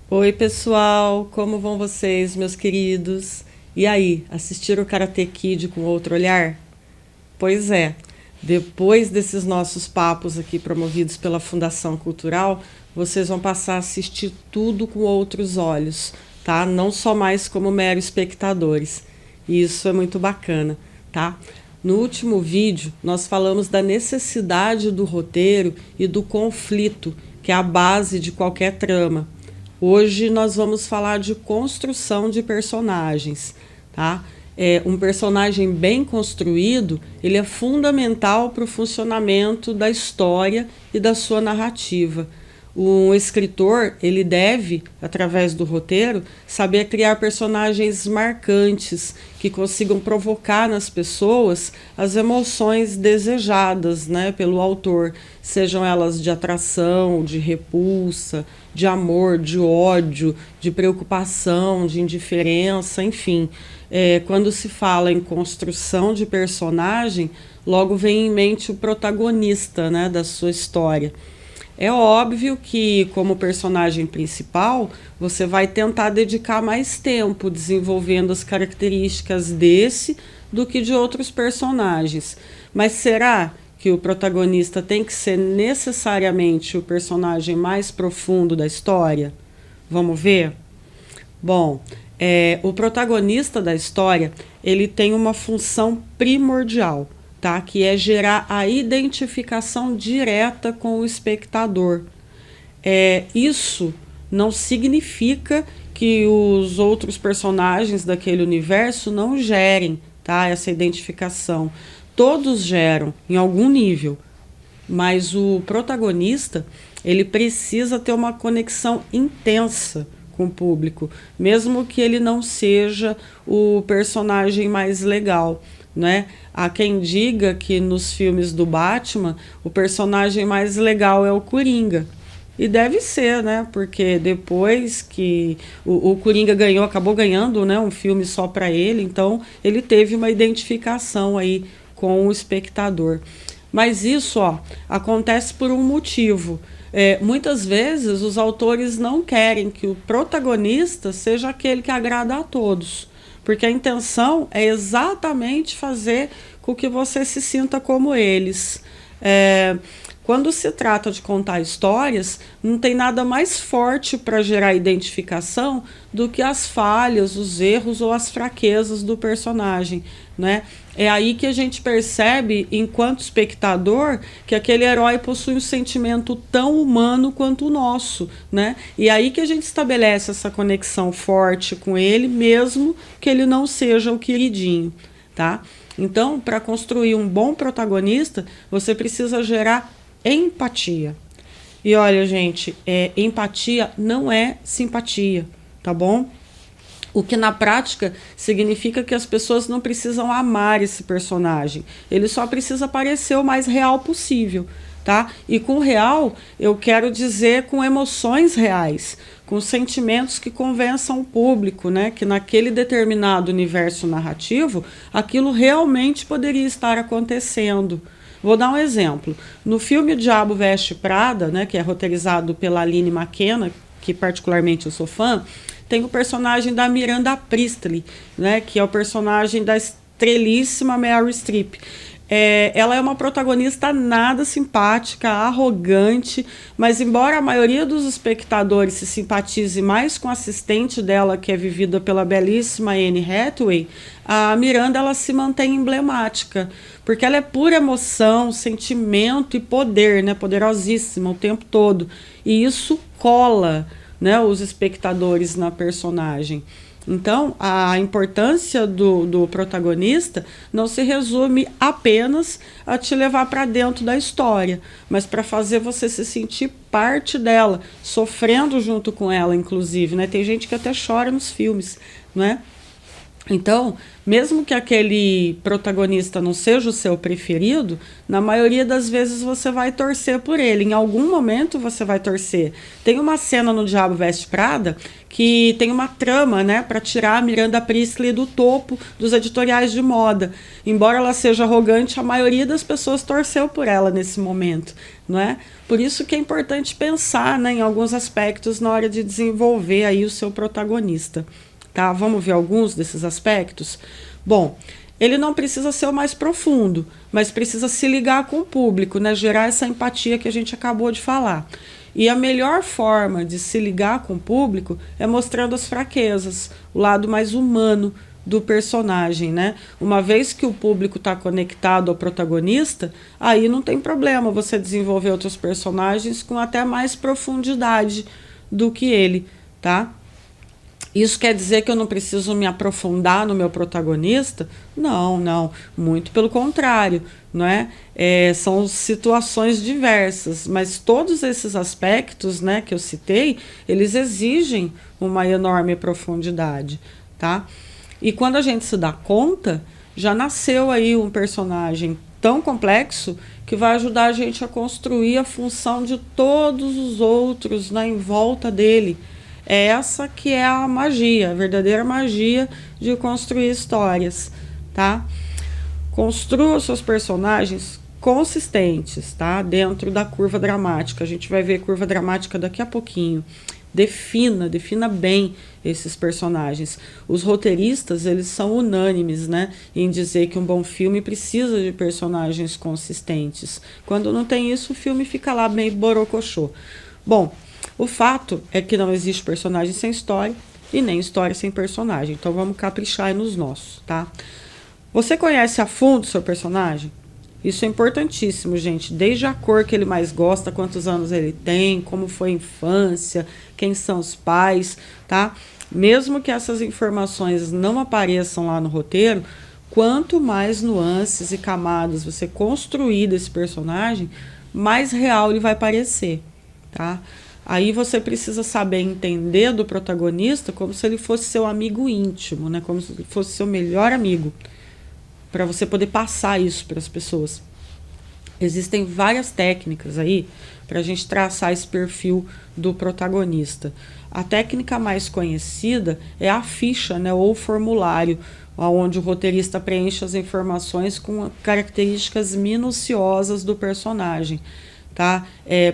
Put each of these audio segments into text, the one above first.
Oi, pessoal, como vão vocês, meus queridos? E aí, assistiram o Karate Kid com outro olhar? Pois é, depois desses nossos papos aqui promovidos pela Fundação Cultural, vocês vão passar a assistir tudo com outros olhos, tá? Não só mais como meros espectadores. E isso é muito bacana, tá? No último vídeo, nós falamos da necessidade do roteiro e do conflito, que é a base de qualquer trama. Hoje nós vamos falar de construção de personagens, tá? Um personagem bem construído, ele é fundamental para o funcionamento da história e da sua narrativa. Um escritor, ele deve, através do roteiro, saber criar personagens marcantes que consigam provocar nas pessoas as emoções desejadas, né, pelo autor, sejam elas de atração, de repulsa, de amor, de ódio, de preocupação, de indiferença, enfim. Quando se fala em construção de personagem, logo vem em mente o protagonista, né, da sua história. É óbvio que, como personagem principal, você vai tentar dedicar mais tempo desenvolvendo as características desse do que de outros personagens. Mas será que o protagonista tem que ser necessariamente o personagem mais profundo da história? Vamos ver? Bom, o protagonista da história, ele tem uma função primordial, tá? Que é gerar a identificação direta com o espectador. Isso não significa que os outros personagens daquele universo não gerem, tá? Essa identificação. Todos geram em algum nível, mas o protagonista, ele precisa ter uma conexão intensa com o público, mesmo que ele não seja o personagem mais legal, né? Há quem diga que nos filmes do Batman o personagem mais legal é o Coringa. E deve ser, né? Porque depois que o Coringa ganhou, acabou ganhando, né, um filme só para ele, então ele teve uma identificação aí com o espectador. Mas isso, ó, acontece por um motivo. Muitas vezes os autores não querem que o protagonista seja aquele que agrada a todos, porque a intenção é exatamente fazer com que você se sinta como eles. Quando se trata de contar histórias, não tem nada mais forte para gerar identificação do que as falhas, os erros ou as fraquezas do personagem, né? É aí que a gente percebe, enquanto espectador, que aquele herói possui um sentimento tão humano quanto o nosso, né? E é aí que a gente estabelece essa conexão forte com ele, mesmo que ele não seja o queridinho, tá? Então, para construir um bom protagonista, você precisa gerar empatia. E olha, gente, empatia não é simpatia, tá bom? O que na prática significa que as pessoas não precisam amar esse personagem. Ele só precisa parecer o mais real possível, tá? E com real, eu quero dizer com emoções reais, com sentimentos que convençam o público, né? Que naquele determinado universo narrativo, aquilo realmente poderia estar acontecendo. Vou dar um exemplo. No filme O Diabo Veste Prada, né, que é roteirizado pela Aline McKenna, que particularmente eu sou fã, tem o personagem da Miranda Priestly, né, que é o personagem da estrelíssima Meryl Streep. Ela é uma protagonista nada simpática, arrogante, mas embora a maioria dos espectadores se simpatize mais com a assistente dela, que é vivida pela belíssima Anne Hathaway, a Miranda ela se mantém emblemática, porque ela é pura emoção, sentimento e poder, né, poderosíssima o tempo todo, e isso cola, né, os espectadores na personagem. Então, a importância do protagonista não se resume apenas a te levar para dentro da história, mas para fazer você se sentir parte dela, sofrendo junto com ela, inclusive, né? Tem gente que até chora nos filmes, né? Então, mesmo que aquele protagonista não seja o seu preferido, na maioria das vezes você vai torcer por ele. Em algum momento você vai torcer. Tem uma cena no Diabo Veste Prada que tem uma trama, né, para tirar a Miranda Priestly do topo dos editoriais de moda. Embora ela seja arrogante, a maioria das pessoas torceu por ela nesse momento, não é? Por isso que é importante pensar, né, em alguns aspectos na hora de desenvolver aí o seu protagonista. Tá? Vamos ver alguns desses aspectos? Bom, ele não precisa ser o mais profundo, mas precisa se ligar com o público, né? Gerar essa empatia que a gente acabou de falar. E a melhor forma de se ligar com o público é mostrando as fraquezas, o lado mais humano do personagem, né? Uma vez que o público está conectado ao protagonista, aí não tem problema você desenvolver outros personagens com até mais profundidade do que ele, tá? Isso quer dizer que eu não preciso me aprofundar no meu protagonista? Não, não. Muito pelo contrário, não é? São situações diversas, mas todos esses aspectos, né, que eu citei, eles exigem uma enorme profundidade, tá? E quando a gente se dá conta, já nasceu aí um personagem tão complexo que vai ajudar a gente a construir a função de todos os outros, né, em volta dele. É essa que é a magia, a verdadeira magia de construir histórias, tá? Construa seus personagens consistentes, tá? Dentro da curva dramática. A gente vai ver curva dramática daqui a pouquinho. Defina bem esses personagens. Os roteiristas, eles são unânimes, né, em dizer que um bom filme precisa de personagens consistentes. Quando não tem isso, o filme fica lá meio borocochô. Bom, o fato é que não existe personagem sem história e nem história sem personagem. Então vamos caprichar aí nos nossos, tá? Você conhece a fundo seu personagem? Isso é importantíssimo, gente. Desde a cor que ele mais gosta, quantos anos ele tem, como foi a infância, quem são os pais, tá? Mesmo que essas informações não apareçam lá no roteiro, quanto mais nuances e camadas você construir desse personagem, mais real ele vai parecer, tá? Aí você precisa saber entender do protagonista como se ele fosse seu amigo íntimo, né? Como se ele fosse seu melhor amigo, para você poder passar isso para as pessoas. Existem várias técnicas aí para a gente traçar esse perfil do protagonista. A técnica mais conhecida é a ficha, né, ou formulário, onde o roteirista preenche as informações com características minuciosas do personagem. Tá?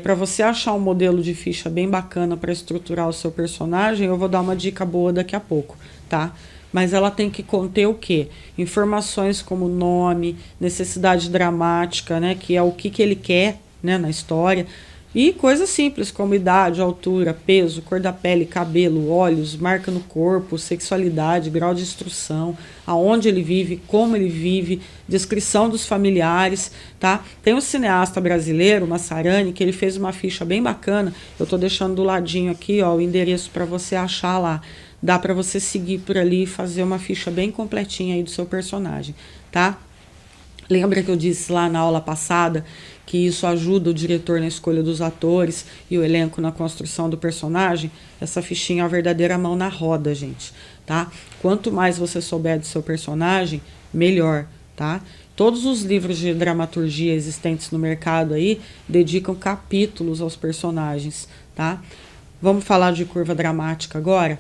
Para você achar um modelo de ficha bem bacana para estruturar o seu personagem, eu vou dar uma dica boa daqui a pouco, tá? Mas ela tem que conter o quê? Informações como nome, necessidade dramática, né, que é o que ele quer, né, na história, e coisas simples como idade, altura, peso, cor da pele, cabelo, olhos, marca no corpo, sexualidade, grau de instrução, aonde ele vive, como ele vive, descrição dos familiares, tá? Tem um cineasta brasileiro, Massarani, que ele fez uma ficha bem bacana. Eu tô deixando do ladinho aqui, ó, o endereço para você achar lá. Dá para você seguir por ali e fazer uma ficha bem completinha aí do seu personagem, tá? Lembra que eu disse lá na aula passada que isso ajuda o diretor na escolha dos atores e o elenco na construção do personagem? Essa fichinha é a verdadeira mão na roda, gente, tá? Quanto mais você souber do seu personagem, melhor, tá? Todos os livros de dramaturgia existentes no mercado aí dedicam capítulos aos personagens, tá? Vamos falar de curva dramática agora?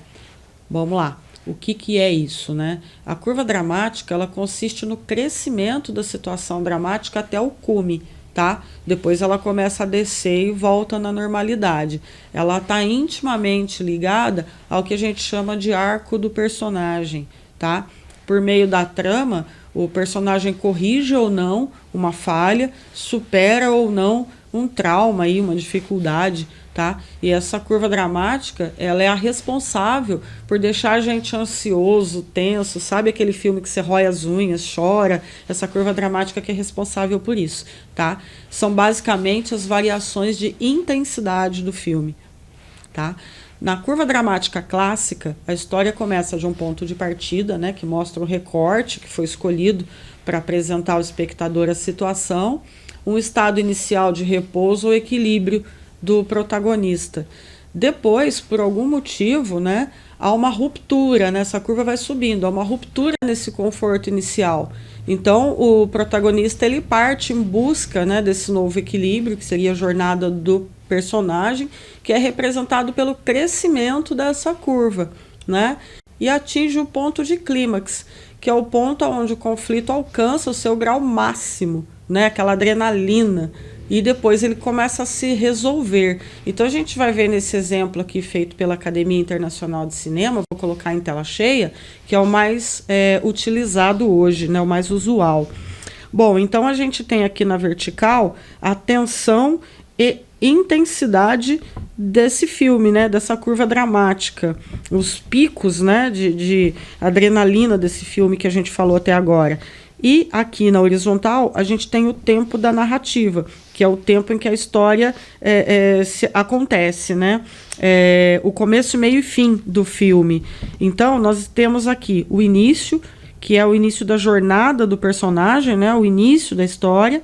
Vamos lá. O que é isso, né? A curva dramática, ela consiste no crescimento da situação dramática até o cume, tá? Depois ela começa a descer e volta na normalidade. Ela está intimamente ligada ao que a gente chama de arco do personagem, tá? Por meio da trama, o personagem corrige ou não uma falha, supera ou não um trauma aí, uma dificuldade, tá? E essa curva dramática, ela é a responsável por deixar a gente ansioso, tenso, sabe aquele filme que você rói as unhas, chora? Essa curva dramática que é responsável por isso, tá? São basicamente as variações de intensidade do filme, tá? Na curva dramática clássica, a história começa de um ponto de partida, né, que mostra um recorte que foi escolhido para apresentar ao espectador a situação, um estado inicial de repouso ou equilíbrio do protagonista. Depois, por algum motivo, né, há uma ruptura, né? Essa curva vai subindo, há uma ruptura nesse conforto inicial. Então, o protagonista ele parte em busca, né, desse novo equilíbrio, que seria a jornada do personagem, que é representado pelo crescimento dessa curva, né? E atinge o ponto de clímax, que é o ponto onde o conflito alcança o seu grau máximo, né? Aquela adrenalina. E depois ele começa a se resolver. Então a gente vai ver nesse exemplo aqui feito pela Academia Internacional de Cinema, vou colocar em tela cheia, que é o mais utilizado hoje, né, o mais usual. Bom, então a gente tem aqui na vertical a tensão e intensidade desse filme, né, dessa curva dramática, os picos, né, de adrenalina desse filme que a gente falou até agora. E aqui na horizontal a gente tem o tempo da narrativa, que é o tempo em que a história acontece, né? O começo, meio e fim do filme. Então nós temos aqui o início, que é o início da jornada do personagem, né? O início da história.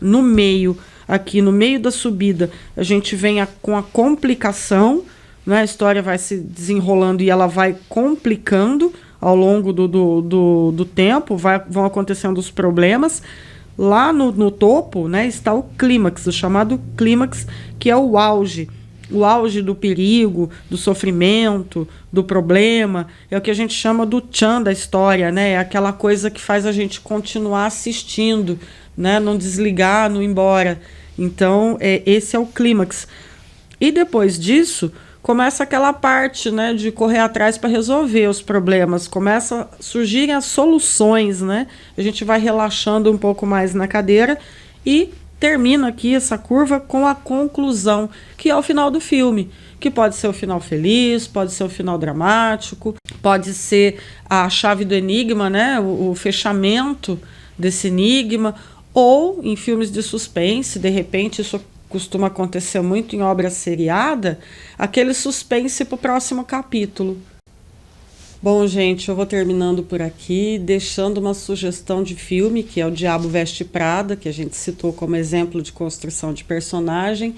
No meio, aqui no meio da subida, a gente vem com a complicação, né? A história vai se desenrolando e ela vai complicando ao longo do tempo, vão acontecendo os problemas. Lá no topo, né, está o clímax, o chamado clímax, que é o auge do perigo, do sofrimento, do problema. É o que a gente chama do tchan da história, né? É aquela coisa que faz a gente continuar assistindo, né? Não desligar, não ir embora. Então, esse é o clímax. E depois disso, começa aquela parte, né, de correr atrás para resolver os problemas, começa a surgirem as soluções, né? A gente vai relaxando um pouco mais na cadeira e termina aqui essa curva com a conclusão, que é o final do filme, que pode ser o final feliz, pode ser o final dramático, pode ser a chave do enigma, né, o fechamento desse enigma, ou em filmes de suspense, de repente isso costuma acontecer muito em obra seriada, aquele suspense para o próximo capítulo. Bom, gente, eu vou terminando por aqui, deixando uma sugestão de filme, que é O Diabo Veste Prada, que a gente citou como exemplo de construção de personagem,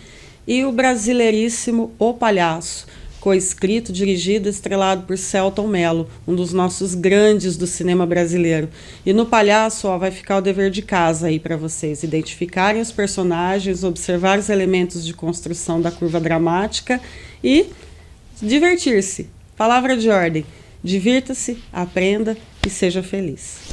e o brasileiríssimo O Palhaço, coescrito, dirigido e estrelado por Selton Mello, um dos nossos grandes do cinema brasileiro. E no Palhaço, vai ficar o dever de casa aí para vocês, identificarem os personagens, observar os elementos de construção da curva dramática e divertir-se. Palavra de ordem: divirta-se, aprenda e seja feliz.